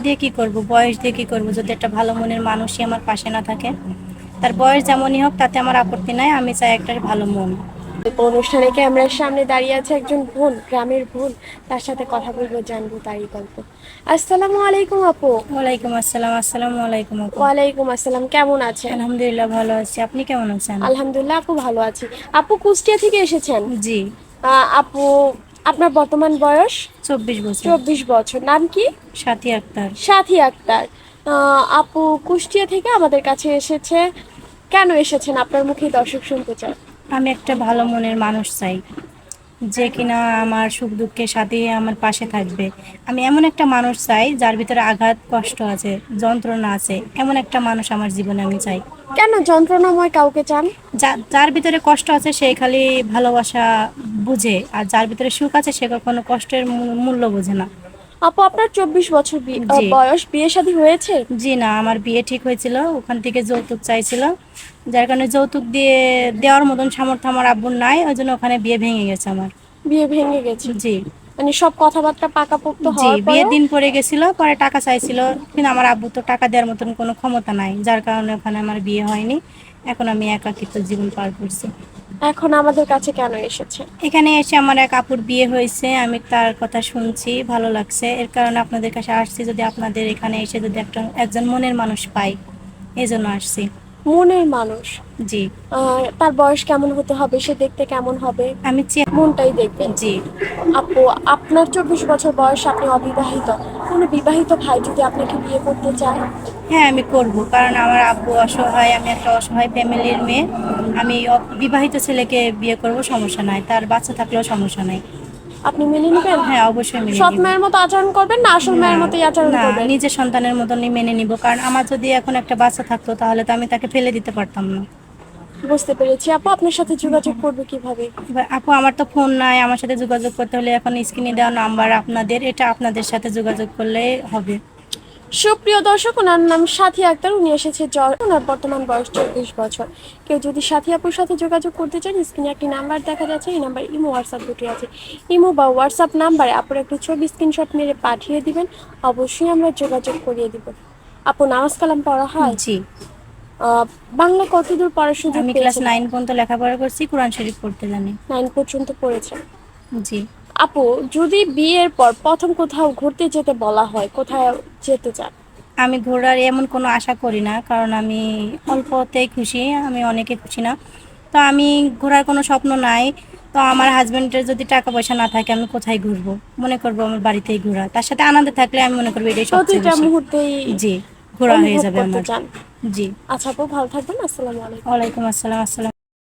দিয়ে কি করব, বয়স দিয়ে কি করব, যদি একটা ভালো মনের মানুষই আমার পাশে না থাকে। তার বয়স যেমনই হোক তাতে আমার আপত্তি নাই, আমি চাই একটা ভালো মন। অনুষ্ঠানে ক্যামেরার সামনে দাঁড়িয়ে আছে একজন বোন, গ্রামের বোন। তার সাথে কথা বলবো, জানবো তারই গল্প। আসসালামু আলাইকুম আপু। ওয়ালাইকুম আসসালাম। আসসালামু আলাইকুম আপু। ওয়ালাইকুম আসসালাম, কেমন আছেন? আলহামদুলিল্লাহ ভালো আছি, আপনি কেমন আছেন? আলহামদুলিল্লাহ আপু, ভালো আছি। আপু কুষ্টিয়া থেকে এসেছেন? জি। আপু, আপনার বর্তমান বয়স? 24 বছর। 24 বছর। নাম কি? সাথী আক্তার। সাথী আক্তার। আপু কুষ্টিয়া থেকে আমাদের কাছে এসেছে। কেন এসেছেন আপনার মুখে দর্শক শুনতে চায়। আমি একটা ভালো মনের মানুষ চাই, যে কিনা আমার সুখ দুঃখের সাথে আমার পাশে থাকবে। আমি এমন একটা মানুষ চাই যার ভিতরে আঘাত, কষ্ট আছে, যন্ত্রণা আছে, এমন একটা মানুষ আমার জীবনে আমি চাই। কেন যন্ত্রণাময় কাউকে চান? যার ভিতরে কষ্ট আছে সে খালি ভালোবাসা বুঝে, আর যার ভিতরে সুখ আছে সে কখনো কষ্টের মূল্য বোঝে না। আপু আপনার 24 বছর জি। বয়স, বিয়ে শাদী হয়েছে? জি না, আমার বিয়ে ঠিক হয়েছিল, ওখান থেকে যৌতুক চাইছিল, যার কারণে যৌতুক দেওয়ার মতন সামর্থ্য আমার আব্বুর নাই, ওই জন্য ওখানে বিয়ে ভেঙে গেছে আমার। বিয়ে ভেঙে গেছে? জি। মানে সব কথাবার্তা পাকাপোক্ত জি, হওয়ার বিয়ের পরেও? দিন পরে গেছিল, পরে টাকা চাইছিল, কিন্তু আমার আব্বু তো টাকা দেওয়ার মতন কোনো ক্ষমতা নাই, যার কারণে ওখানে আমার বিয়ে হয়নি। এখন আমি একাকিত্ব জীবন পার করছি। এখন আমাদের কাছে কেন এসেছে? এখানে এসে আমার এক আপুর বিয়ে হয়েছে, আমি তার কথা শুনছি, ভালো লাগছে, এর কারণে আপনাদের কাছে আসছি, যদি আপনাদের এখানে এসে যদি একজন মনের মানুষ পাই, এই জন্য আসছি। মনের মানুষ? জি। তার বয়স কেমন হতে হবে, সে দেখতে কেমন হবে? আমি মনটাই দেখবেন? জি। আপু, আপনার 24 বছর বয়স, আপনি অবিবাহিত। কোনো বিবাহিত ভাই যদি আপনাকে বিয়ে করতে চায়? হ্যাঁ, আমি করব, কারণ আমার আব্বু অসহায়, আমি একটা অসহায় ফ্যামিলির মেয়ে। আমি বিবাহিত ছেলেকে বিয়ে করব, সমস্যা নাই, তার বাচ্চা থাকলেও সমস্যা নাই। আপনি মেনে নেবেন? হ্যাঁ, অবশ্যই মেনে সৎ নিব। মায়ের মতো আচরণ করবেন না আসল না, মায়ের মতোই আচরণ না, করবেন? নিজের সন্তানের মতনই মেনে নিব, কারণ আমার যদি এখন একটা বাচ্চা থাকতো তাহলে তো আমি তাকে ফেলে দিতে পারতাম না। বুঝতে পেরেছি। আপু আপনার সাথে যোগাযোগ করবে কিভাবে? এবার আপু, আমার তো ফোন নাই, আমার সাথে যোগাযোগ করতে হলে এখন স্ক্রিনে দেওয়া নাম্বার আপনাদের, এটা আপনাদের সাথে যোগাযোগ করলে হবে। সুপ্রিয় দর্শক, ওনার নাম সাথী আক্তার। উনি এসেছে ওনার বর্তমান বয়স 24 বছর। কেউ যদি সাথী আপুর সাথে যোগাযোগ করতে চান, স্ক্রিনে একটি নাম্বার দেখা যাচ্ছে, এই নাম্বার ইমো হোয়াটসঅ্যাপ দুটি আছে। ইমো বা হোয়াটসঅ্যাপ নাম্বারে আপুর একটি ছবি স্ক্রিনশট মেরে পাঠিয়ে দিবেন, অবশ্যই আমরা যোগাযোগ করিয়ে দিব। আপু, নামাজ কালাম পড়া হয়? জি। বাংলা কতদূর পড়ার সুযোগ আমি ক্লাস পেয়েছেন? 9 পর্যন্ত লেখাপড়া করছি, কোরআন শরীফ পড়তে জানি। 9 পর্যন্ত পড়েছেন? জি। আপু, যদি বিয়ের পর প্রথম কোথাও ঘুরতে যেতে বলা হয়, কোথায় যেতে চান? আমি ঘোরার এমন কোনো আশা করি না, কারণ আমি অল্পতেই খুশি, আমি অনেকে খুশি না। তো আমি ঘোরার কোনো স্বপ্ন নাই। তো আমার হাজব্যান্ডের যদি টাকা পয়সা না থাকে আমি কোথায় ঘুরবো, মনে করবো আমার বাড়িতেই ঘোরা, তার সাথে আনন্দ থাকলে আমি মনে করবো এটাই সবচেয়ে প্রতিটা বেশি। মুহূর্তেই জি, ঘোরা হয়ে অনুভব যাবে করতে আমার। চান? জি। আচ্ছা আপু, ভালো থাকবেন। আসসালামু আলাইকুম। ওয়ালাইকুম আসসালাম। আসসালাম।